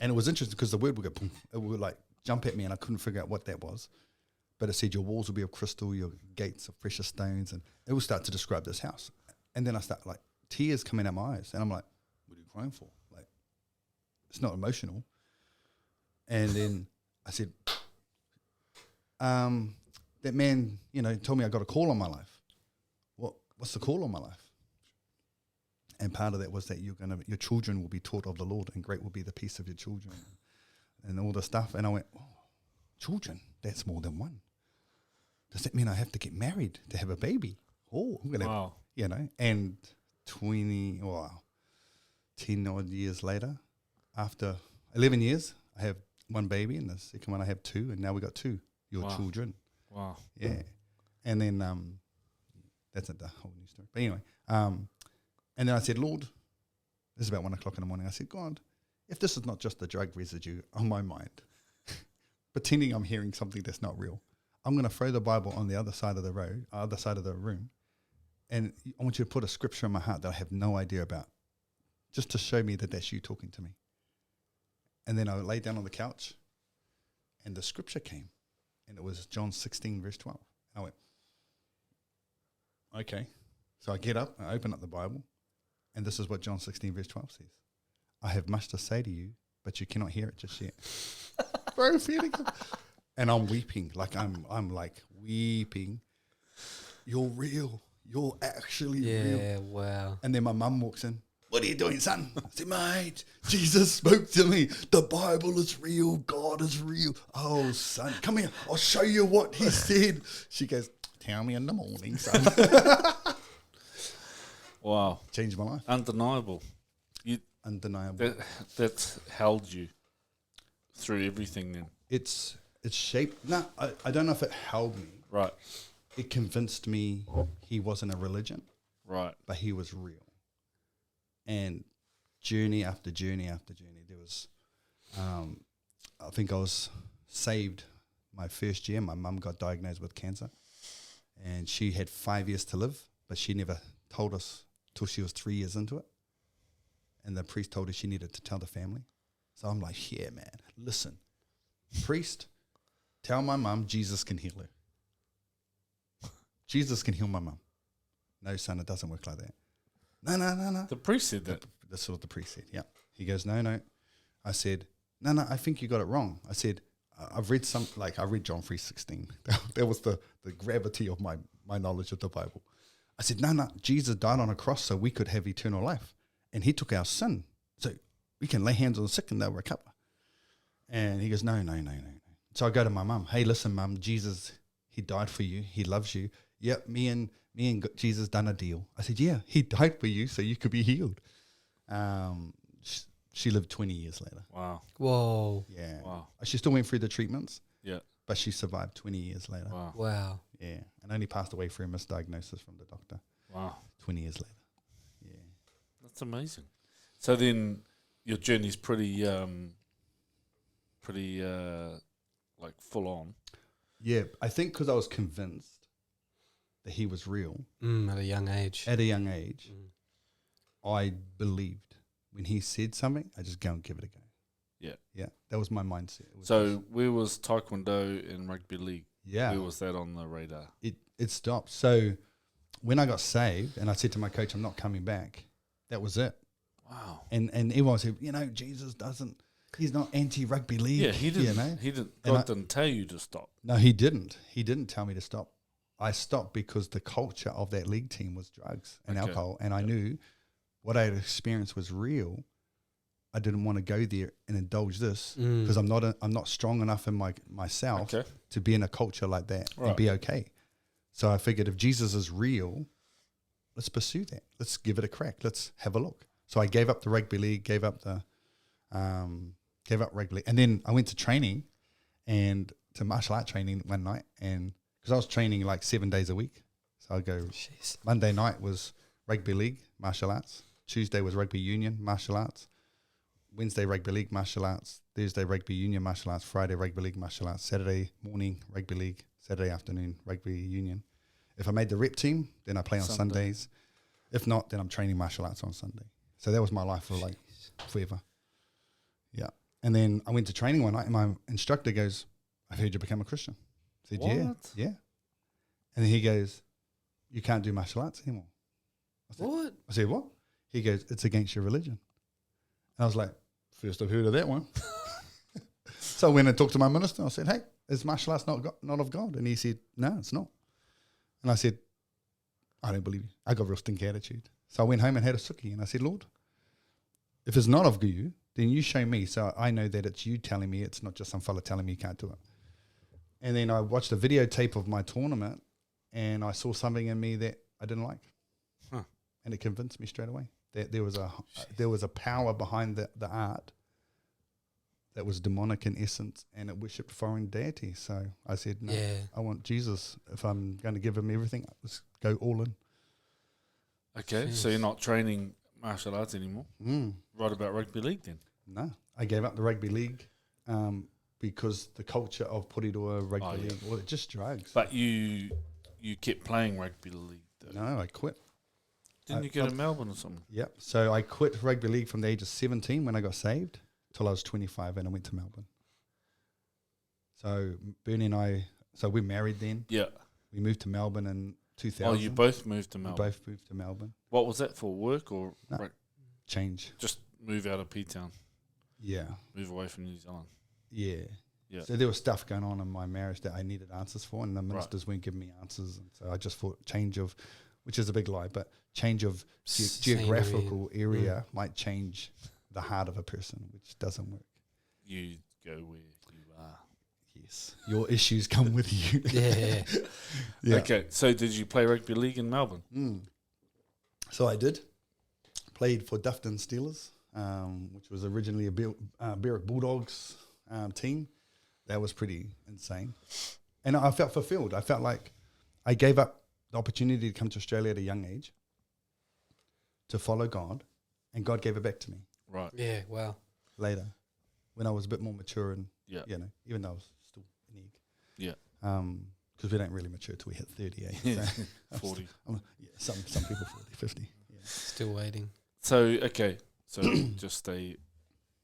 S2: And it was interesting because the word would go, boom, it would like jump at me and I couldn't figure out what that was. But it said your walls will be of crystal, your gates of precious stones. And it will start to describe this house. And then I start, like, tears coming out my eyes. And I'm like, what are you crying for? Like, it's not emotional. And then I said, that man, told me I got a call on my life. What's the call on my life? And part of that was that your children will be taught of the Lord, and great will be the peace of your children, and all the stuff. And I went, oh, children, that's more than one. Does that mean I have to get married to have a baby? Oh, I'm gonna, and 10 odd years later, after 11 years, I have 1 baby, and the second one I have 2, and now we got 2. Your children.
S1: Wow.
S2: Yeah. And then that's not the whole new story. But anyway, and then I said, Lord, this is about 1 o'clock in the morning. I said, God, if this is not just a drug residue on my mind, pretending I'm hearing something that's not real, I'm going to throw the Bible on the other side of the road, other side of the room, and I want you to put a scripture in my heart that I have no idea about, just to show me that that's you talking to me. And then I lay down on the couch, and the scripture came, and it was John 16, verse 12. I went, okay. So I get up, I open up the Bible, and this is what John 16, verse 12 says. I have much to say to you, but you cannot hear it just yet. Bro, feeling it. And I'm weeping, like I'm like weeping. You're real. You're actually real.
S3: Yeah, wow.
S2: And then my mum walks in. What are you doing, son? I said, mate, Jesus spoke to me. The Bible is real. God is real. Oh, son, come here. I'll show you what he said. She goes, tell me in the morning, son.
S1: Wow.
S2: Changed my life.
S1: Undeniable.
S2: Undeniable.
S1: That's held you through everything then.
S2: It's shaped. No, I don't know if it held me.
S1: Right.
S2: It convinced me he wasn't a religion.
S1: Right.
S2: But he was real. And journey after journey after journey, there was, I think I was saved my first year. My mum got diagnosed with cancer, and she had 5 years to live, but she never told us till she was 3 years into it. And the priest told her she needed to tell the family. So I'm like, yeah, man, listen, priest, tell my mum Jesus can heal her. Jesus can heal my mum. No, son, it doesn't work like that. No.
S1: The priest said that.
S2: That's what the priest said, yeah. He goes, no. I said, no, I think you got it wrong. I said, I've read I read John 3:16. That was the gravity of my knowledge of the Bible. I said, no, Jesus died on a cross so we could have eternal life. And he took our sin. So we can lay hands on the sick and they'll recover. And he goes, no. So I go to my mum. Hey, listen, mum, Jesus, he died for you. He loves you. Yep, me and Jesus done a deal. I said, yeah, he died for you so you could be healed. She lived 20 years later.
S1: Wow.
S3: Whoa.
S2: Yeah.
S1: Wow.
S2: She still went through the treatments.
S1: Yeah.
S2: But she survived 20 years later.
S1: Wow.
S3: Wow.
S2: Yeah. And only passed away through a misdiagnosis from the doctor.
S1: Wow.
S2: 20 years later. Yeah.
S1: That's amazing. So then your journey's pretty like full on.
S2: Yeah. I think because I was convinced that he was real.
S3: At a young age.
S2: I believed. When he said something, I just go and give it a go.
S1: Yeah.
S2: Yeah. That was my mindset.
S1: So where was Taekwondo and rugby league?
S2: Yeah.
S1: Where was that on the radar?
S2: It stopped. So when I got saved and I said to my coach, I'm not coming back, that was it.
S1: Wow.
S2: And everyone said, Jesus he's not anti-rugby league.
S1: Yeah, he didn't. God didn't tell you to stop.
S2: No, he didn't. He didn't tell me to stop. I stopped because the culture of that league team was drugs and alcohol. And I knew what I had experienced was real. I didn't want to go there and indulge this because I'm not strong enough in myself to be in a culture like that and be okay. So I figured if Jesus is real, let's pursue that. Let's give it a crack. Let's have a look. So I gave up the rugby league, gave up rugby league, and then I went to training, and to martial art training one night, and because I was training like 7 days a week, so I'd go.
S3: Jeez.
S2: Monday night was rugby league martial arts. Tuesday was rugby union martial arts. Wednesday rugby league martial arts. Thursday rugby union martial arts. Friday rugby league martial arts. Saturday morning rugby league. Saturday afternoon rugby union. If I made the rep team, then I play on Sundays. If not, then I'm training martial arts on Sunday. So that was my life for like forever. Yeah. And then I went to training one night, and my instructor goes, "I've heard you become a Christian." I said,
S1: What?
S2: Yeah. And then he goes, "You can't do martial arts anymore."
S3: What?
S2: I said, "What?" He goes, "It's against your religion." And I was like, first I've heard of that one. So I went and talked to my minister. I said, "Hey, is martial arts not of God?" And he said, "No, it's not." And I said, "I don't believe you." I got a real stinky attitude. So I went home and had a suki, and I said, "Lord, if it's not of you, then you show me so I know that it's you telling me, it's not just some fella telling me you can't do it." And then I watched a videotape of my tournament, and I saw something in me that I didn't like.
S3: Huh.
S2: And it convinced me straight away that there was a power behind the art that was demonic in essence, and it worshipped foreign deities. So I said, "No,
S3: Yeah.
S2: I want Jesus. If I'm going to give him everything, let's go all in."
S1: Okay, so
S3: Jeez.
S1: you're not training martial arts anymore. Right about rugby league then?
S2: No, I gave up the rugby league because the culture of Porirua rugby league, well, it's just drugs.
S1: But you kept playing rugby league though.
S2: No, I quit.
S1: Didn't you go to Melbourne or something?
S2: Yep. So I quit rugby league from the age of 17 when I got saved till I was 25, and I went to Melbourne. So Bernie and I, so we're married then.
S1: Yeah.
S2: We moved to Melbourne in 2000.
S1: Oh, you both moved to
S2: We
S1: Melbourne.
S2: both moved to Melbourne.
S1: What was that for? Work or
S2: No. Change.
S1: just move out of P-Town,
S2: Yeah.
S1: move away from New Zealand?
S2: Yeah.
S1: Yeah.
S2: So there was stuff going on in my marriage that I needed answers for, and the ministers weren't giving me answers. And so I just thought change of, which is a big lie, but change of geographical area might change the heart of a person, which doesn't work.
S1: You go where you are.
S2: Yes. Your issues come with you.
S3: Yeah.
S2: Yeah.
S1: Okay, so did you play rugby league in Melbourne?
S2: So I did. Played for Dufton Steelers, which was originally a Berwick Bulldogs team. That was pretty insane. And I felt fulfilled. I felt like I gave up the opportunity to come to Australia at a young age to follow God, and God gave it back to me
S1: Right.
S3: Yeah. Wow.
S2: later when I was a bit more mature and,
S1: Yeah.
S2: you know, even though I was still an egg.
S1: Yeah.
S2: Because we don't really mature till we hit 30, eh?
S1: Yeah.
S2: So
S1: 40.
S2: some people 40, 50. Yeah.
S3: Still waiting.
S1: So okay, so just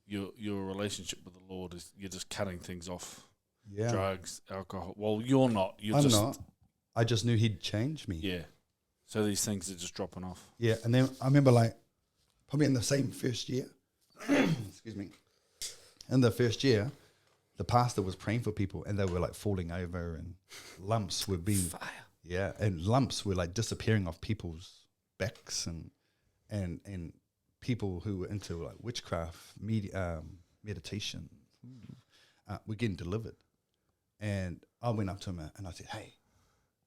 S1: your relationship with the Lord is you're just cutting things off,
S2: Yeah.
S1: drugs, alcohol. Well, you're not. You're
S2: I'm
S1: just
S2: not. I just knew he'd change me.
S1: yeah. So these things are just dropping off.
S2: Yeah, and then I remember like probably in the same first year, excuse me, in the first year, the pastor was praying for people and they were like falling over and lumps were being, yeah, and lumps were like disappearing off people's backs and people who were into like witchcraft, meditation, were getting delivered. And I went up to him and I said, "Hey,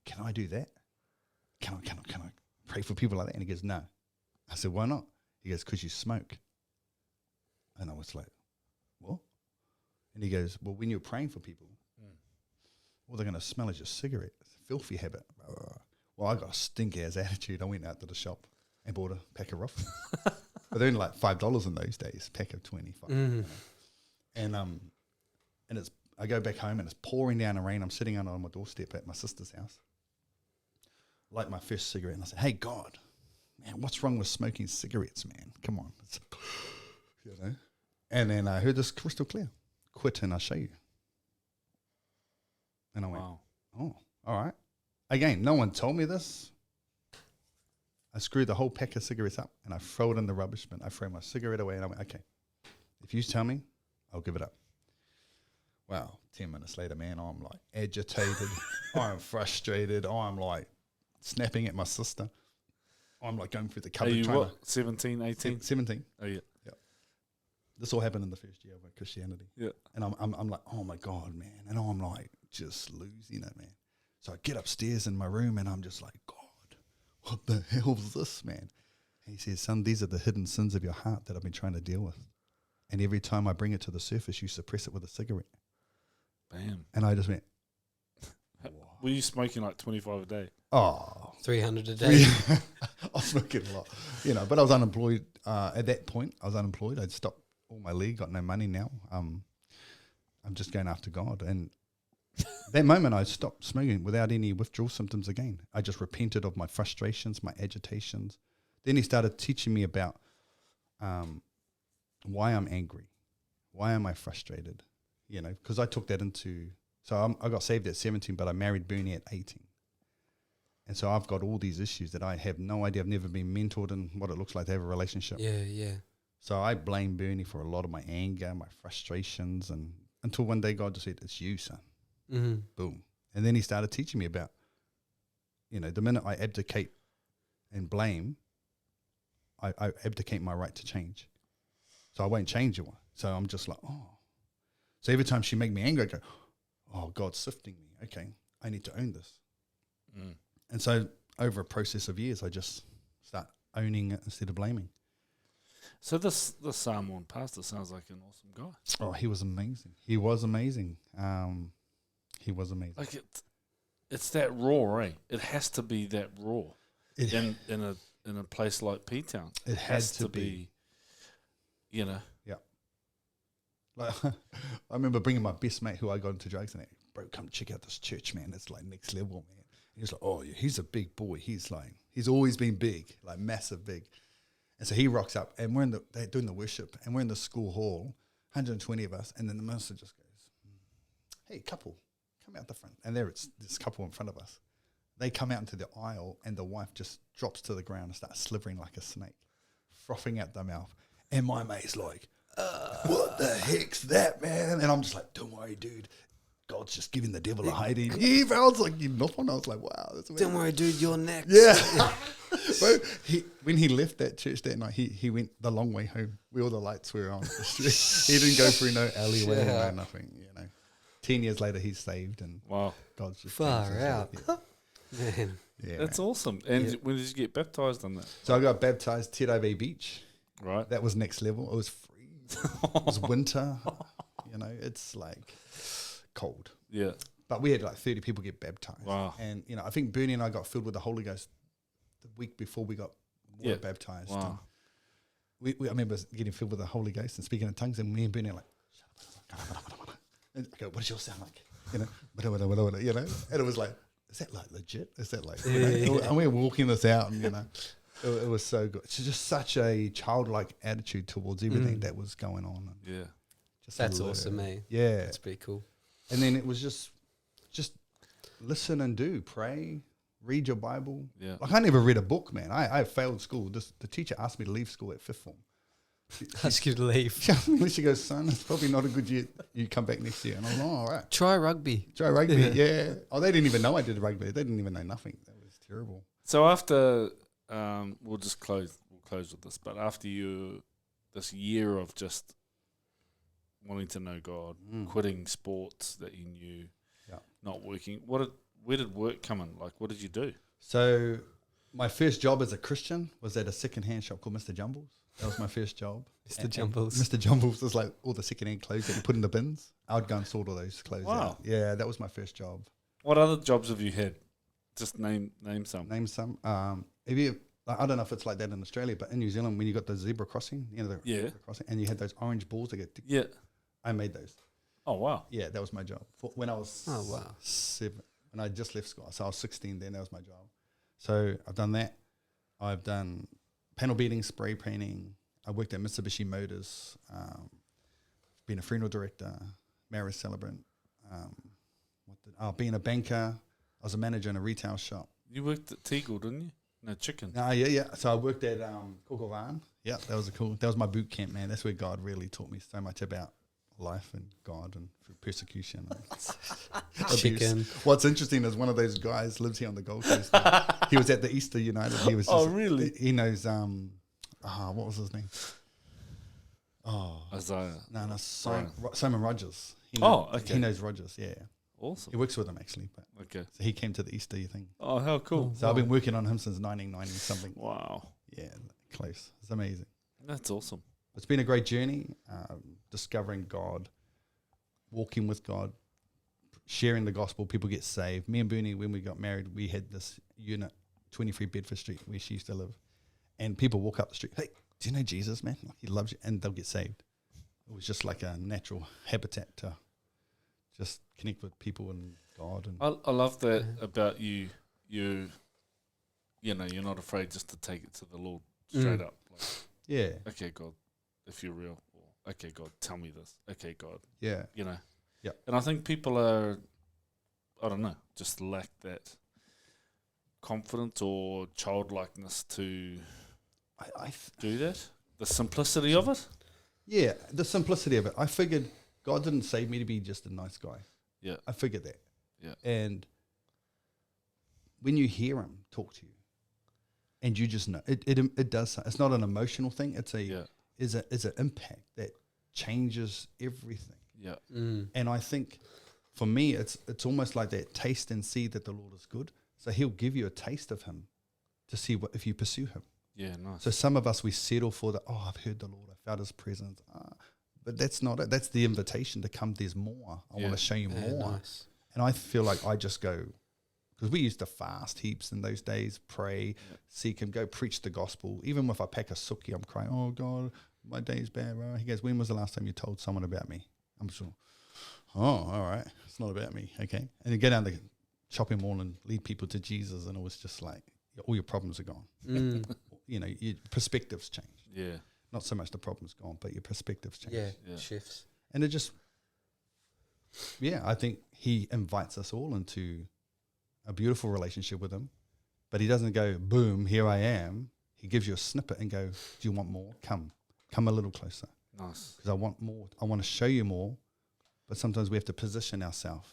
S2: can I do that? Can I pray for people like that?" And he goes, "No." I said, "Why not?" He goes, "Because you smoke." And I was like, "What?" And he goes, "Well, when you're praying for people, all they're going to smell is your cigarette. It's a filthy habit." Well, I got a stinky ass attitude. I went out to the shop and bought a pack of Ruffles. But they're only like $5 in those days, pack of 25. You know? And it's I go back home and it's pouring down the rain. I'm sitting out on my doorstep at my sister's house. Light my first cigarette and I said, "Hey God, man, what's wrong with smoking cigarettes, man? Come on." You know? And then I heard this crystal clear. "Quit and I'll show you." And I went,
S1: Wow.
S2: "Oh, all right." Again, no one told me this. I screwed the whole pack of cigarettes up and I throw it in the rubbish bin. I throw my cigarette away and I went, "Okay, if you tell me, I'll give it up." Wow, 10 minutes later, man, I'm like agitated. I'm frustrated. I'm like snapping at my sister. I'm like going through the
S1: Are
S2: cupboard
S1: you
S2: trying
S1: what? 17, 18?
S2: 17.
S1: Oh yeah.
S2: This all happened in the first year of my Christianity.
S1: Yeah.
S2: And I'm like, "Oh my God, man." And I'm like just losing it, man. So I get upstairs in my room and I'm just like, "God, what the hell is this, man?" And he says, "Son, these are the hidden sins of your heart that I've been trying to deal with. And every time I bring it to the surface, you suppress it with a cigarette."
S1: Bam.
S2: And I just went,
S1: Were you smoking like 25 a day?
S2: oh.
S3: 300 a day.
S2: I was smoking a lot, but I was unemployed. At that point, I was unemployed. I'd stopped all my leave, got no money now. I'm just going after God. And that moment, I stopped smoking without any withdrawal symptoms again. I just repented of my frustrations, my agitations. Then he started teaching me about why I'm angry. Why am I frustrated? Because I took that into... So I got saved at 17, but I married Bernie at 18. And so I've got all these issues that I have no idea. I've never been mentored in what it looks like to have a relationship.
S3: Yeah.
S2: So I blame Bernie for a lot of my anger, my frustrations, and until one day God just said, it's you, son.
S3: Mm-hmm.
S2: Boom. And then he started teaching me about, the minute I abdicate and blame, I abdicate my right to change. So I won't change it. So I'm just like, oh. So every time she make me angry, I go, oh, God's sifting me. Okay, I need to own this.
S1: Mm.
S2: And so over a process of years, I just start owning it instead of blaming.
S1: So this Samoan pastor sounds like an awesome guy.
S2: Oh, he was amazing. He was amazing.
S1: Like it's that raw, eh? It has to be that raw. In a place like P-Town.
S2: It has to be.
S1: Yeah.
S2: Like, I remember bringing my best mate who I got into drugs and bro, come check out this church, man. It's like next level, man. He was like, oh, yeah, he's a big boy. He's always been big, like massive big. And so he rocks up and they're doing the worship and we're in the school hall, 120 of us. And then the minister just goes, hey, couple, come out the front. And there it's this couple in front of us. They come out into the aisle and the wife just drops to the ground and starts slithering like a snake, frothing out the mouth. And my mate's like, what the heck's that, man? And I'm just like, don't worry, dude. God's just giving the devil a hiding. Yeah, I was like, you not one. I was like, wow. That's amazing.
S3: Don't worry, dude, you're next.
S2: Yeah. But when he left that church that night, he went the long way home where all the lights were on the street. He didn't go through no alleyway or nothing, 10 years later, he's saved and
S1: wow.
S2: God's just
S3: far out.
S2: Man. Yeah,
S1: that's awesome. And when did you get baptized on that?
S2: So I got baptized Te Bay Beach.
S1: Right.
S2: That was next level. It was free. It was winter. It's like cold.
S1: Yeah.
S2: But we had like 30 people get baptized.
S1: Wow.
S2: And, I think Bernie and I got filled with the Holy Ghost the week before we got baptized.
S1: Wow.
S2: And I remember getting filled with the Holy Ghost and speaking in tongues, and me and Bernie are like, and I go, what does yours sound like? And it was like, is that like legit? Is that like, and we were walking this out and, it was so good. It's just such a childlike attitude towards everything that was going on.
S1: Yeah.
S3: That's awesome, eh?
S2: Yeah.
S3: That's pretty cool.
S2: And then it was just listen and do, pray, read your Bible.
S1: Yeah.
S2: Like I never read a book, man. I failed school. The teacher asked me to leave school at 5th form.
S3: Ask you to leave.
S2: She goes, son, it's probably not a good year. You come back next year. And I was like, all right.
S3: Try rugby.
S2: Try rugby, yeah. Oh, they didn't even know I did rugby. They didn't even know nothing. That was terrible.
S1: So after, we'll close with this, but after this year of just wanting to know God, quitting sports that you knew, not working, where did work come in? Like, what did you do?
S2: So my first job as a Christian was at a second-hand shop called Mr. Jumbles. That was my first job.
S3: Mr. Jumbles.
S2: Mr. Jumbles was like all the second-hand clothes that you put in the bins. I would go and sort all those clothes out. Yeah, that was my first job.
S1: What other jobs have you had? Just name some.
S2: Name some. If you, I don't know if it's like that in Australia, but in New Zealand, when you got the zebra crossing, the zebra crossing, and you had those orange balls that get I made those.
S1: Oh, wow.
S2: Yeah, that was my job. When I was 7. When I just left school. So I was 16 then, that was my job. So I've done that. I've done panel beating, spray painting. I worked at Mitsubishi Motors, been a funeral director, marriage celebrant, being a banker. I was a manager in a retail shop.
S1: You worked at Tegel, didn't you? No, chicken.
S2: Yeah. So I worked at Kokovan. Yeah, that was my boot camp, man. That's where God really taught me so much about life and God and persecution. And
S3: chicken.
S2: What's interesting is one of those guys lives here on the Gold Coast. He was at the Easter United. He was
S1: really?
S2: He knows, what was his name? Oh.
S1: Isaiah.
S2: No, Simon Rogers.
S1: Okay.
S2: He knows Rogers, yeah.
S1: Awesome.
S2: He works with him, actually. But
S1: okay.
S2: So he came to the Easter thing.
S1: Oh, how cool.
S2: So I've been working on him since 1990 something.
S1: Wow.
S2: Yeah, close. It's amazing.
S1: That's awesome.
S2: It's been a great journey, discovering God, walking with God, sharing the gospel, people get saved. Me and Bernie, when we got married, we had this unit, 23 Bedford Street, where she used to live. And people walk up the street, hey, do you know Jesus, man? Like, he loves you. And they'll get saved. It was just like a natural habitat to just connect with people and God. And
S1: I love that about you. You know, you're not afraid just to take it to the Lord straight up. Like,
S2: yeah.
S1: okay, God, if you're real. Or, okay, God, tell me this. Okay, God.
S2: Yeah.
S1: You know.
S2: Yeah.
S1: And I think people are, I don't know, just lack that confidence or childlikeness to do that. The simplicity of it.
S2: Yeah, the simplicity of it. I figured God didn't save me to be just a nice guy.
S1: Yeah.
S2: I figured that.
S1: Yeah.
S2: And when you hear him talk to you, and you just know it does. It's not an emotional thing. It's is an impact that changes everything.
S1: Yeah.
S2: And I think for me, it's almost like that taste and see that the Lord is good. So he'll give you a taste of him to see what if you pursue him.
S1: Yeah, nice.
S2: So some of us, we settle for the, I've heard the Lord, I felt his presence. But that's not it. That's the invitation to come. There's more. I want to show you more.
S3: Nice.
S2: And I feel like I just go, because we used to fast heaps in those days, pray, seek him, go preach the gospel. Even if I pack a suki, I'm crying, oh God, my day's bad. Bro. He goes, when was the last time you told someone about me? I'm sure, oh, all right. It's not about me. Okay. And you go down the shopping mall and lead people to Jesus. And it was just like, all your problems are gone. You know, your perspectives change.
S1: Yeah.
S2: Not so much the problem's gone, but your perspectives change.
S3: Yeah, shifts.
S2: And it just, I think he invites us all into a beautiful relationship with him, but he doesn't go, boom, here I am. He gives you a snippet and go, do you want more? Come a little closer.
S1: Nice.
S2: Because I want more. I want to show you more, but sometimes we have to position ourselves.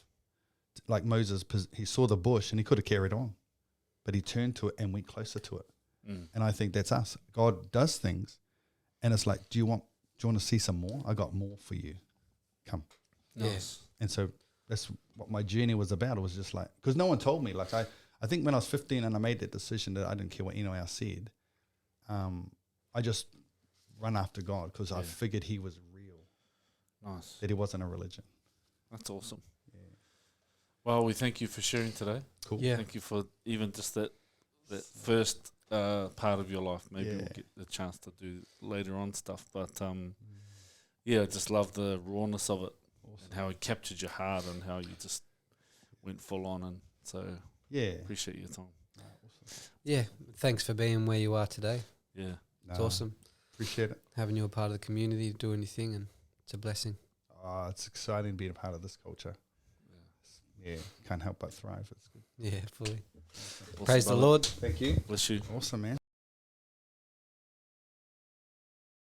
S2: Like Moses, he saw the bush and he could have carried on, but he turned to it and went closer to it. And I think that's us. God does things, and it's like, do you want to see some more? I got more for you. Come.
S1: Nice.
S2: And so that's what my journey was about. It was just like, because no one told me. Like I think when I was 15 and I made that decision that I didn't care what anyone else said, I just run after God because I figured he was real.
S1: Nice.
S2: That he wasn't a religion.
S1: That's awesome. Yeah. Well, we thank you for sharing today.
S2: Cool.
S1: Yeah. Thank you for even just that first part of your life. Maybe we'll get the chance to do later on stuff. But I just love the rawness of it. Awesome. And how it captured your heart and how you just went full on. And so appreciate your time.
S2: Awesome.
S3: Yeah, thanks for being where you are today.
S1: Yeah.
S3: It's awesome.
S2: Appreciate it.
S3: Having you a part of the community, doing your thing, and it's a blessing.
S2: It's exciting being a part of this culture. Yeah, can't help but thrive. It's good.
S3: Yeah, fully.
S1: Awesome,
S3: Praise
S1: brother.
S3: the Lord.
S2: Thank you.
S1: Bless you.
S2: Awesome, man.